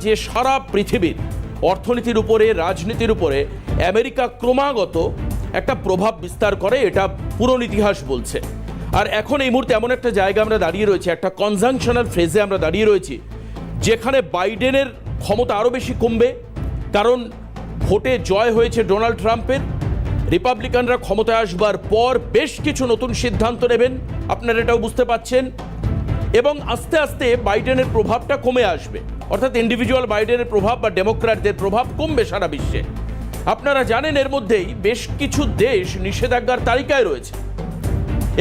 যে সারা পৃথিবীর অর্থনীতির উপরে, রাজনীতির উপরে আমেরিকা ক্রমাগত একটা প্রভাব বিস্তার করে, এটা পুরনো ইতিহাস বলছে। আর এখন এই মুহূর্তে এমন একটা জায়গা আমরা দাঁড়িয়ে রয়েছি, একটা কনজাংশনাল ফেজে আমরা দাঁড়িয়ে রয়েছি, যেখানে বাইডেনের ক্ষমতা আরও বেশি কমবে, কারণ ভোটে জয় হয়েছে ডোনাল্ড ট্রাম্পের। রিপাবলিকানরা ক্ষমতায় আসবার পর বেশ কিছু নতুন সিদ্ধান্ত নেবেন, আপনারা এটাও বুঝতে পাচ্ছেন, এবং আস্তে আস্তে বাইডেনের প্রভাবটা কমে আসবে, অর্থাৎ ইন্ডিভিজুয়াল বাইডেনের প্রভাব বা ডেমোক্র্যাটদের প্রভাব কমবে সারা বিশ্বে। আপনারা জানেন এর মধ্যেই বেশ কিছু দেশ নিষেধাজ্ঞার তালিকায় রয়েছে,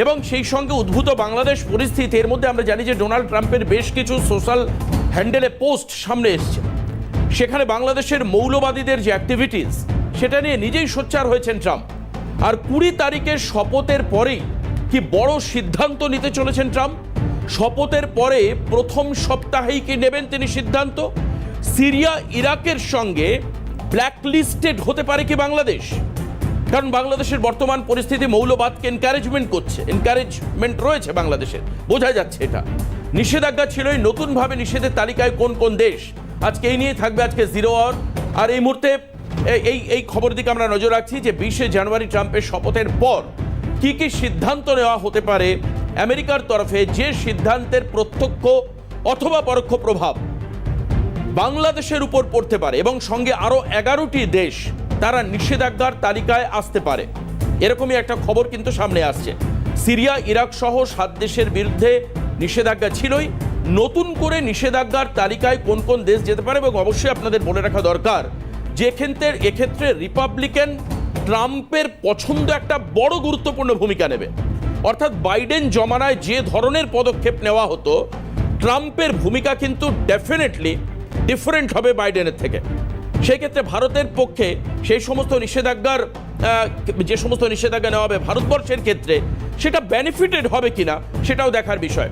এবং সেই সঙ্গে উদ্ভূত বাংলাদেশ পরিস্থিতি। এর মধ্যে আমরা জানি যে ডোনাল্ড ট্রাম্পের বেশ কিছু সোশ্যাল হ্যান্ডেলে পোস্ট সামনে এসছে, সেখানে বাংলাদেশের মৌলবাদীদের যে অ্যাক্টিভিটিস সেটা নিয়ে নিজেই সোচ্চার হয়েছেন ট্রাম্প। আর 20 তারিখের শপথের পরেই কি বড় সিদ্ধান্ত নিতে চলেছেন ট্রাম্প। শপথের পরে প্রথম সপ্তাহেই কি নেবেন তিনি সিদ্ধান্ত? সিরিয়া ইরাকের সঙ্গে ব্ল্যাকলিস্টেড হতে পারে কি বাংলাদেশ? কারণ বাংলাদেশের বর্তমান পরিস্থিতি মৌলবাদকে এনকারেজমেন্ট রয়েছে বাংলাদেশের, বোঝা যাচ্ছে এটা। নিষেধাজ্ঞা ছিলই, নতুনভাবে নিষেধের তালিকায় কোন কোন দেশ, আজকে এই নিয়ে থাকবে আজকে জিরো আওয়ার। আর এই মুহূর্তে এই খবর দিকে আমরা নজর রাখছি যে 20 জানুয়ারি ট্রাম্পের শপথের পর কি কি সিদ্ধান্ত নেওয়া হতে পারে আমেরিকার তরফে, যে সিদ্ধান্তের প্রত্যক্ষ অথবা পরোক্ষ প্রভাব বাংলাদেশের উপর পড়তে পারে, এবং সঙ্গে আরও 11টি দেশ তারা নিষেধাজ্ঞার তালিকায় আসতে পারে, এরকমই একটা খবর কিন্তু সামনে আসছে। সিরিয়া ইরাক সহ 7 দেশের বিরুদ্ধে নিষেধাজ্ঞা ছিলই, নতুন করে নিষেধাজ্ঞার তালিকায় কোন কোন দেশ যেতে পারে। এবং অবশ্যই আপনাদের বলে রাখা দরকার যে এক্ষেত্রে রিপাবলিকান ট্রাম্পের পছন্দ একটা বড় গুরুত্বপূর্ণ ভূমিকা নেবে, অর্থাৎ বাইডেন জমানায় যে ধরনের পদক্ষেপ নেওয়া হতো, ট্রাম্পের ভূমিকা কিন্তু ডেফিনেটলি ডিফারেন্ট হবে বাইডেনের থেকে। সেই ক্ষেত্রে ভারতের পক্ষে সেই সমস্ত নিষেধাজ্ঞার যে সমস্ত নিষেধাজ্ঞা নেওয়া হবে ভারতবর্ষের ক্ষেত্রে, সেটা বেনিফিটেড হবে কিনা সেটাও দেখার বিষয়।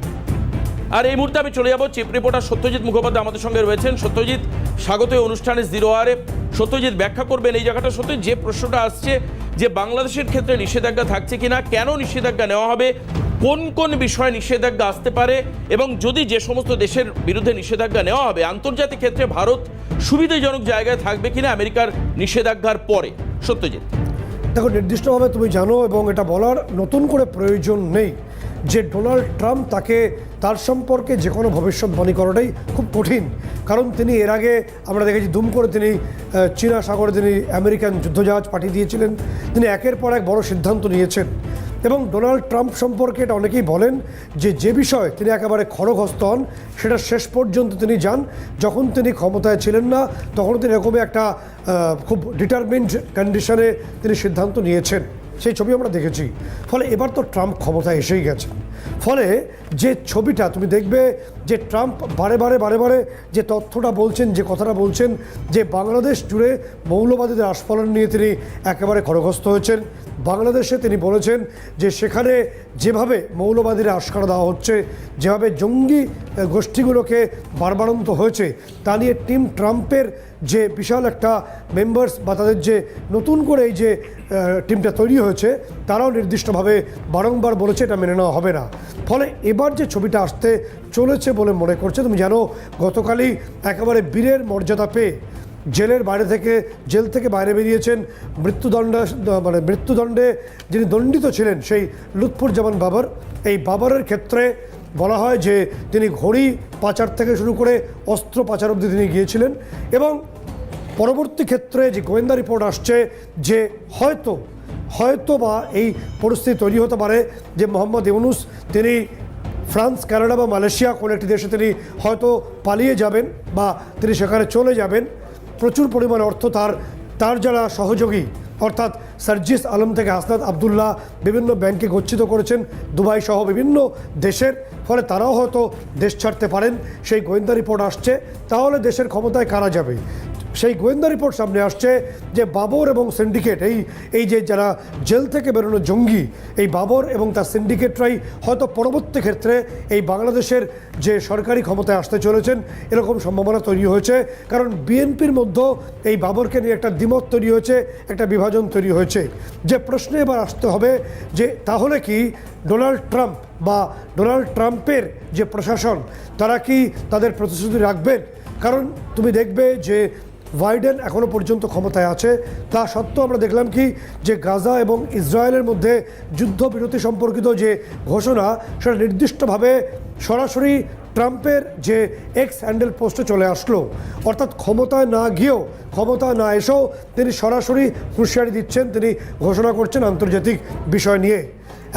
আর এই মুহূর্তে আমি চলে যাব চিফ রিপোর্টার সত্যজিৎ মুখোপাধ্যায় আমাদের সঙ্গে রয়েছেন। সত্যজিৎ, স্বাগত এই অনুষ্ঠানে জিরো আওয়ারে। সত্যজিৎ, ব্যাখ্যা করবেন এই জায়গাটা। সত্যজিৎ, যে প্রশ্নটা আসছে যে বাংলাদেশের ক্ষেত্রে নিষেধাজ্ঞা থাকছে কিনা, কেন নিষেধাজ্ঞা নেওয়া হবে, কোন কোন বিষয়ে নিষেধাজ্ঞা আসতে পারে, এবং যদি যে সমস্ত দেশের বিরুদ্ধে নিষেধাজ্ঞা নেওয়া হবে আন্তর্জাতিক ক্ষেত্রে ভারত সুবিধাজনক জায়গায় থাকবে কিনা আমেরিকার নিষেধাজ্ঞার পরে। সত্যজিৎ, দেখো, নির্দিষ্টভাবে তুমি জানো এবং এটা বলার নতুন করে প্রয়োজন নেই যে ডোনাল্ড ট্রাম্প তার সম্পর্কে যে কোনো ভবিষ্যৎবাণী করাটাই খুব কঠিন। কারণ তিনি এর আগে আমরা দেখেছি দুম করে তিনি চীনা সাগরে তিনি আমেরিকান যুদ্ধজাহাজ পাঠিয়ে দিয়েছিলেন। তিনি একের পর এক বড় সিদ্ধান্ত নিয়েছেন, এবং ডোনাল্ড ট্রাম্প সম্পর্কে এটা অনেকেই বলেন যে বিষয়ে তিনি একেবারে খড়গহস্ত হন সেটা শেষ পর্যন্ত তিনি যান। যখন তিনি ক্ষমতায় ছিলেন না তখন তিনি এরকমই একটা খুব ডিটারমিন্ড কন্ডিশনে তিনি সিদ্ধান্ত নিয়েছেন, সেই ছবি আমরা দেখেছি। ফলে এবার তো ট্রাম্প ক্ষমতায় এসেই গেছে। ফলে যে ছবিটা তুমি দেখবে যে ট্রাম্প বারে বারে যে তথ্যটা বলছেন, যে কথাটা বলছেন যে বাংলাদেশ জুড়ে মৌলবাদীদের আস্ফালন নিয়ে তিনি একেবারে খড়গহস্ত হয়েছেন। বাংলাদেশে তিনি বলেছেন যে সেখানে যেভাবে মৌলবাদীরা আশকারা দেওয়া হচ্ছে, যেভাবে জঙ্গি গোষ্ঠীগুলোকে বারবারন্ত হয়েছে, তা নিয়ে টিম ট্রাম্পের যে বিশাল একটা মেম্বার্স বা তাদের যে নতুন করে এই যে টিমটা তৈরি হয়েছে, তারাও নির্দিষ্টভাবে বারংবার বলেছে এটা মেনে নেওয়া হবে না। ফলে এবার যে ছবিটা আসতে চলেছে বলে মনে করছে, তুমি জানো গতকালই একেবারে বীরের মর্যাদা পেয়ে জেল থেকে বাইরে বেরিয়েছেন মৃত্যুদণ্ডে যিনি দণ্ডিত ছিলেন সেই লুৎফুজ্জামান বাবর। এই বাবরের ক্ষেত্রে বলা হয় যে তিনি ঘড়ি পাচার থেকে শুরু করে অস্ত্র পাচার অবধি তিনি গিয়েছিলেন, এবং পরবর্তী ক্ষেত্রে যে গোয়েন্দা রিপোর্ট আসছে যে হয়তো বা এই পরিস্থিতি তৈরি হতে পারে যে মোহাম্মদ ইউনূস তিনি ফ্রান্স, কানাডা বা মালয়েশিয়া কোনো একটি দেশে তিনি হয়তো পালিয়ে যাবেন বা তিনি সেখানে চলে যাবেন। প্রচুর পরিমাণ অর্থ তার যারা সহযোগী অর্থাৎ সার্জিস আলম থেকে হাসনাত আবদুল্লাহ বিভিন্ন ব্যাংকে গচ্ছিত করেছেন দুবাই সহ বিভিন্ন দেশের। ফলে তারাও হয়তো দেশ ছাড়তে পারেন, সেই গোয়েন্দা রিপোর্ট আসছে। তাহলে দেশের ক্ষমতায় কারা যাবে? সেই গোয়েন্দা রিপোর্ট সামনে আসছে যে বাবর এবং সিন্ডিকেট, এই যে যারা জেল থেকে বেরোনো জঙ্গি, এই বাবর এবং তার সিন্ডিকেটরাই হয়তো পরবর্তী ক্ষেত্রে এই বাংলাদেশের যে সরকারি ক্ষমতায় আসতে চলেছেন এরকম সম্ভাবনা তৈরি হয়েছে। কারণ বিএনপির মধ্যেও এই বাবরকে নিয়ে একটা দ্বিমত তৈরি হয়েছে, একটা বিভাজন তৈরি হয়েছে। যে প্রশ্নে এবার আসতে হবে যে তাহলে কি ডোনাল্ড ট্রাম্পের যে প্রশাসন তারা কি তাদের প্রতিশ্রুতি রাখবেন কারণ তুমি দেখবে যে বাইডেন এখনও পর্যন্ত ক্ষমতায় আছে, তা সত্ত্বেও আমরা দেখলাম কি যে গাজা এবং ইসরায়েলের মধ্যে যুদ্ধবিরতি সম্পর্কিত যে ঘোষণা সেটা নির্দিষ্টভাবে সরাসরি ট্রাম্পের যে এক্স হ্যান্ডেল পোস্টে চলে আসলো। অর্থাৎ ক্ষমতায় না গিয়েও, ক্ষমতায় না এসেও তিনি সরাসরি হুঁশিয়ারি দিচ্ছেন, তিনি ঘোষণা করছেন আন্তর্জাতিক বিষয় নিয়ে।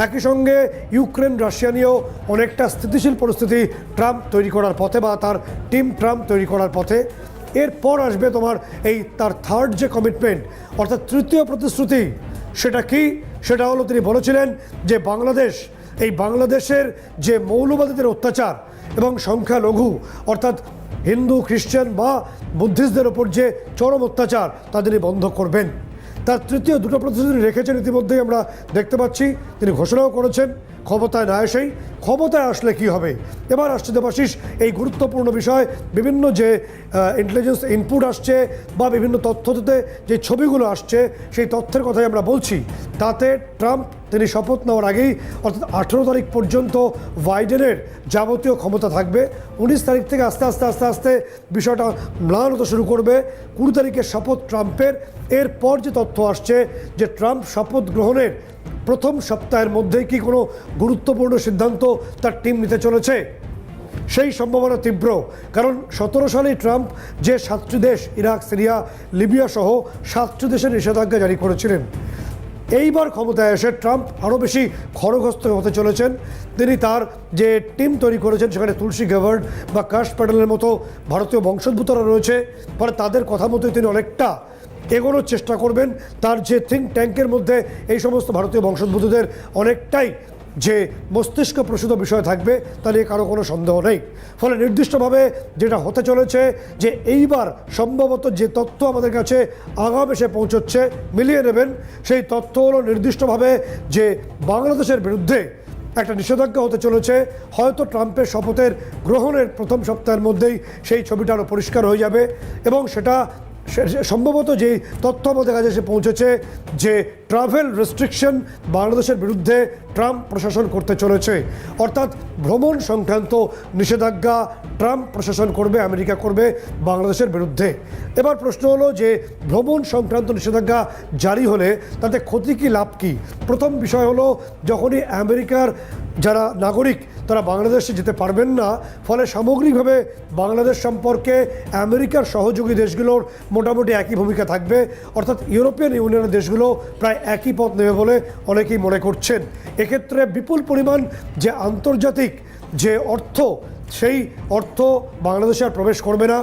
একই সঙ্গে ইউক্রেন রাশিয়া নিয়েও অনেকটা স্থিতিশীল পরিস্থিতি ট্রাম্প তৈরি করার পথে বা তার টিম ট্রাম্প তৈরি করার পথে। এরপর আসবে তোমার এই তার থার্ড যে কমিটমেন্ট, অর্থাৎ তৃতীয় প্রতিশ্রুতি, সেটা কি? সেটা হলো তিনি বলেছিলেন যে বাংলাদেশের যে মৌলবাদীদের অত্যাচার এবং সংখ্যালঘু অর্থাৎ হিন্দু, খ্রিস্টান বা বুদ্ধিস্টদের ওপর যে চরম অত্যাচার তা তিনি বন্ধ করবেন। তার তৃতীয় দুটো প্রতিশ্রুতি রেখেছেন ইতিমধ্যেই আমরা দেখতে পাচ্ছি। তিনি ঘোষণাও করেছেন ক্ষমতায় না এসেই। ক্ষমতায় আসলে কি হবে? এবার আসছে দেবাশিস এই গুরুত্বপূর্ণ বিষয়, বিভিন্ন যে ইন্টেলিজেন্স ইনপুট আসছে বা বিভিন্ন তথ্যতে যে ছবিগুলো আসছে সেই তথ্যের কথাই আমরা বলছি। তাতে ট্রাম্প তিনি শপথ নেওয়ার আগেই অর্থাৎ 18 তারিখ পর্যন্ত বাইডেনের যাবতীয় ক্ষমতা থাকবে। 19 তারিখ থেকে আস্তে আস্তে বিষয়টা ম্লান হতে শুরু করবে। 20 তারিখের শপথ ট্রাম্পের। এরপর যে তথ্য আসছে যে ট্রাম্প শপথ গ্রহণের প্রথম সপ্তাহের মধ্যেই কি কোনো গুরুত্বপূর্ণ সিদ্ধান্ত তার টিম নিতে চলেছে, সেই সম্ভাবনা তীব্র। কারণ 17 সালেই ট্রাম্প যে 7টি দেশ ইরাক, সিরিয়া, লিবিয়া সহ 7টি দেশের নিষেধাজ্ঞা জারি করেছিলেন। এইবার ক্ষমতায় এসে ট্রাম্প আরও বেশি খড়গহস্ত হতে চলেছেন। তিনি তার যে টিম তৈরি করেছেন সেখানে তুলসী গ্যাবার্ড বা কাশ প্যাটেলের মতো ভারতীয় বংশোদ্ভূতরা রয়েছে, ফলে তাদের কথা মতোই তিনি অনেকটা এগোনোর চেষ্টা করবেন। তার যে থিঙ্ক ট্যাঙ্কের মধ্যে এই সমস্ত ভারতীয় বংশোদ্ভূতদের অনেকটাই যে মস্তিষ্ক প্রসূত বিষয় থাকবে তা নিয়ে কারো কোনো সন্দেহ নেই। ফলে নির্দিষ্টভাবে যেটা হতে চলেছে যে এইবার সম্ভবত যে তথ্য আমাদের কাছে আগাম এসে পৌঁছচ্ছে, মিলিয়ে নেবেন, সেই তথ্য হলো নির্দিষ্টভাবে যে বাংলাদেশের বিরুদ্ধে একটা নিষেধাজ্ঞা হতে চলেছে। হয়তো ট্রাম্পের শপথের গ্রহণের প্রথম সপ্তাহের মধ্যেই সেই ছবিটা আরও পরিষ্কার হয়ে যাবে এবং সেটা সম্ভবত যেই তথ্য আমাদের কাছে এসে পৌঁছেছে যে ট্রাভেল রেস্ট্রিকশন বাংলাদেশের বিরুদ্ধে ট্রাম্প প্রশাসন করতে চলেছে। অর্থাৎ ভ্রমণ সংক্রান্ত নিষেধাজ্ঞা ট্রাম্প প্রশাসন করবে, আমেরিকা করবে বাংলাদেশের বিরুদ্ধে। এবার প্রশ্ন হলো যে ভ্রমণ সংক্রান্ত নিষেধাজ্ঞা জারি হলে তাতে ক্ষতি কি লাভ কি? প্রথম বিষয় হলো যখনই আমেরিকার যারা নাগরিক তারা বাংলাদেশে যেতে পারবেন না, ফলে সামগ্রিকভাবে বাংলাদেশ সম্পর্কে আমেরিকার সহযোগী দেশগুলোর মোটামুটি একই ভূমিকা থাকবে। অর্থাৎ ইউরোপিয়ান ইউনিয়নের দেশগুলো প্রায় একই পথ নেবে বলে অনেকেই মনে করছেন। এক্ষেত্রে বিপুল পরিমাণ যে আন্তর্জাতিক যে অর্থ, সেই অর্থ বাংলাদেশে আর প্রবেশ করবে না,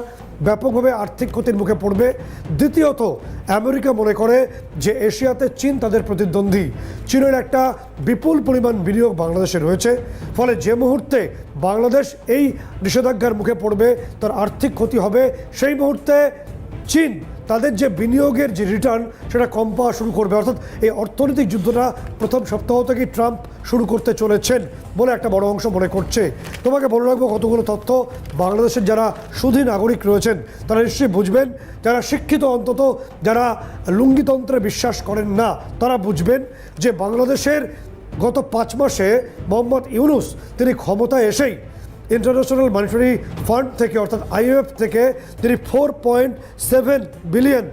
ব্যাপকভাবে আর্থিক ক্ষতির মুখে পড়বে। দ্বিতীয়ত আমেরিকা মনে করে যে এশিয়াতে চীন তাদের প্রতিদ্বন্দ্বী, চীনের একটা বিপুল পরিমাণ বিনিয়োগ বাংলাদেশে রয়েছে, ফলে যে মুহূর্তে বাংলাদেশ এই নিষেধাজ্ঞার মুখে পড়বে তার আর্থিক ক্ষতি হবে। সেই মুহূর্তে চীন তাদের যে বিনিয়োগের যে রিটার্ন সেটা কম পাওয়া শুরু করবে। অর্থাৎ এই অর্থনৈতিক যুদ্ধটা প্রথম সপ্তাহ থেকেই ট্রাম্প শুরু করতে চলেছেন বলে একটা বড় অংশ মনে করছে। তোমাকে বলে রাখবো কতগুলো তথ্য। বাংলাদেশের যারা সুধী নাগরিক রয়েছেন তারা নিশ্চয়ই বুঝবেন, যারা শিক্ষিত অন্তত যারা লুঙ্গিতন্ত্রে বিশ্বাস করেন না তারা বুঝবেন যে বাংলাদেশের গত 5 মাসে মোহাম্মদ ইউনূস তিনি ক্ষমতায় এসেই ইন্টারন্যাশনাল মনিটারি ফান্ড থেকে অর্থাৎ IMF থেকে তিনি $4.7 বিলিয়ন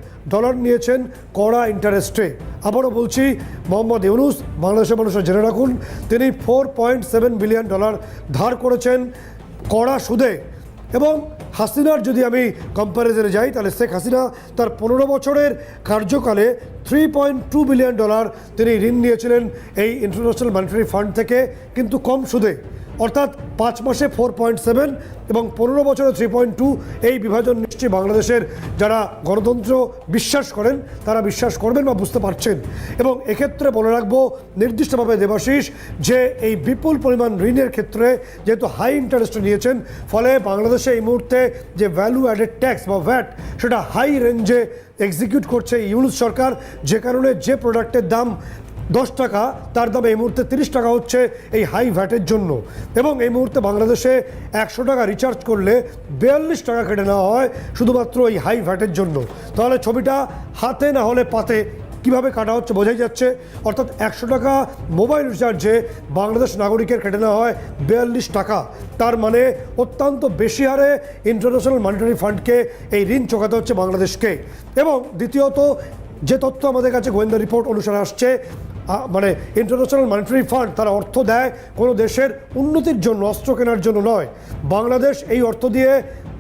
নিয়েছেন কড়া ইন্টারেস্টে। আবারও বলছি, মোহাম্মদ ইউনূস, বাংলাদেশের মানুষরা জেনে রাখুন, তিনি $4.7 বিলিয়ন ধার করেছেন কড়া সুদে। এবং হাসিনার যদি আমি কম্প্যারিজনে যাই তাহলে শেখ হাসিনা তার 15 বছরের কার্যকালে $3.2 বিলিয়ন তিনি ঋণ নিয়েছিলেন এই ইন্টারন্যাশনাল মনিটারি ফান্ড থেকে, কিন্তু কম সুদে। অর্থাৎ 5 মাসে 4.7 এবং 15 বছরে 3.2। এই বিভাজন নিশ্চয়ই বাংলাদেশের যারা গণতন্ত্র বিশ্বাস করেন তারা বিশ্বাস করবেন বা বুঝতে পারছেন। এবং এক্ষেত্রে বলে রাখবো নির্দিষ্টভাবে দেবাশিস যে এই বিপুল পরিমাণ ঋণের ক্ষেত্রে যেহেতু হাই ইন্টারেস্ট নিয়েছেন, ফলে বাংলাদেশে এই মুহূর্তে যে ভ্যালু অ্যাডেড ট্যাক্স বা ভ্যাট সেটা হাই রেঞ্জে এক্সিকিউট করছে ইউনূস সরকার, যে কারণে যে প্রোডাক্টের দাম 10 টাকা তার দাম এই মুহূর্তে 30 টাকা হচ্ছে এই হাই ভ্যাটের জন্য। এবং এই মুহূর্তে বাংলাদেশে 100 টাকা রিচার্জ করলে 42 টাকা কেটে নেওয়া হয় শুধুমাত্র এই হাই ভ্যাটের জন্য। তাহলে ছবিটা হাতে না হলে পাতে কিভাবে কাটা হচ্ছে বোঝাই যাচ্ছে। অর্থাৎ 100 টাকা মোবাইল রিচার্জে বাংলাদেশ নাগরিকের কেটে নেওয়া হয় 42 টাকা। তার মানে অত্যন্ত বেশি হারে ইন্টারন্যাশনাল মনিটারি ফান্ডকে এই ঋণ চোকাতে হচ্ছে বাংলাদেশকে। এবং দ্বিতীয়ত, যে তথ্য আমাদের কাছে গোয়েন্দা রিপোর্ট অনুসারে আসছে, মানে ইন্টারন্যাশনাল মনিটারি ফান্ড তারা অর্থ দেয় কোনো দেশের উন্নতির জন্য, অস্ত্র কেনার জন্য নয়। বাংলাদেশ এই অর্থ দিয়ে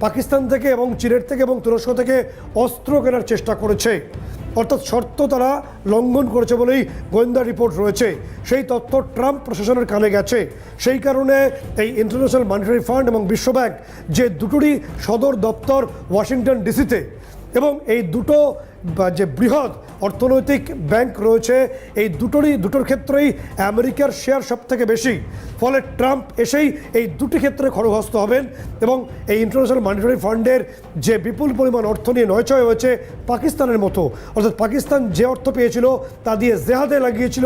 পাকিস্তান থেকে এবং চীনের থেকে এবং তুরস্ক থেকে অস্ত্র কেনার চেষ্টা করেছে। অর্থাৎ শর্ত তারা লঙ্ঘন করেছে বলেই গোয়েন্দা রিপোর্ট রয়েছে। সেই তথ্য ট্রাম্প প্রশাসনের কানে গেছে। সেই কারণে এই ইন্টারন্যাশনাল মনিটারি ফান্ড এবং বিশ্বব্যাংক, যে দুটোরই সদর দপ্তর ওয়াশিংটন ডিসিতে, এবং এই দুটো যে বৃহৎ অর্থনৈতিক ব্যাংক রয়েছে, এই দুটোর ক্ষেত্রেই আমেরিকার শেয়ার সব থেকে বেশি। ফলে ট্রাম্প এসেই এই দুটি ক্ষেত্রে খড়গহস্ত হবেন এবং এই ইন্টারন্যাশনাল মনিটারি ফান্ডের যে বিপুল পরিমাণ অর্থ নিয়ে নয়ছয় হয়েছে পাকিস্তানের মতো, অর্থাৎ পাকিস্তান যে অর্থ পেয়েছিল তা দিয়ে জেহাদে লাগিয়েছিল,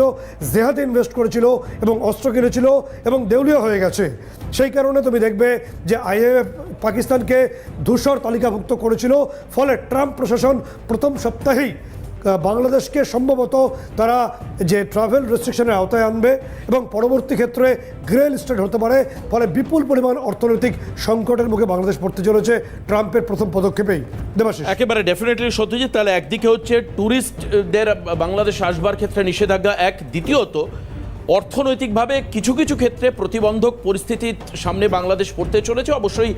জেহাদে ইনভেস্ট করেছিল এবং অস্ত্র কিনেছিল এবং দেউলিয়া হয়ে গেছে। সেই কারণে তুমি দেখবে যে IMF পাকিস্তানকে ধূসর তালিকাভুক্ত করেছিল। ফলে ট্রাম্প প্রশাসন প্রথম সপ্তাহেই বাংলাদেশকে সম্ভবত তারা যে ট্রাভেল রেস্ট্রিকশনের আওতায় আনবে এবং পরবর্তী ক্ষেত্রে গ্রে লিস্টেড হতে পারে। ফলে বিপুল পরিমাণ অর্থনৈতিক সংকটের মুখে বাংলাদেশ পড়তে চলেছে ট্রাম্পের প্রথম পদক্ষেপেই। দেবাশিস, একেবারে ডেফিনেটলি সত্যজিৎ, তাহলে একদিকে হচ্ছে ট্যুরিস্টদের বাংলাদেশ আসবার ক্ষেত্রে নিষেধাজ্ঞা, দ্বিতীয়ত অর্থনৈতিকভাবে কিছু কিছু ক্ষেত্রে প্রতিবন্ধক পরিস্থিতির সামনে বাংলাদেশ পড়তে চলেছে। অবশ্যই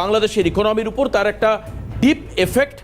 বাংলাদেশের ইকোনমির উপর তার একটা ডিপ এফেক্ট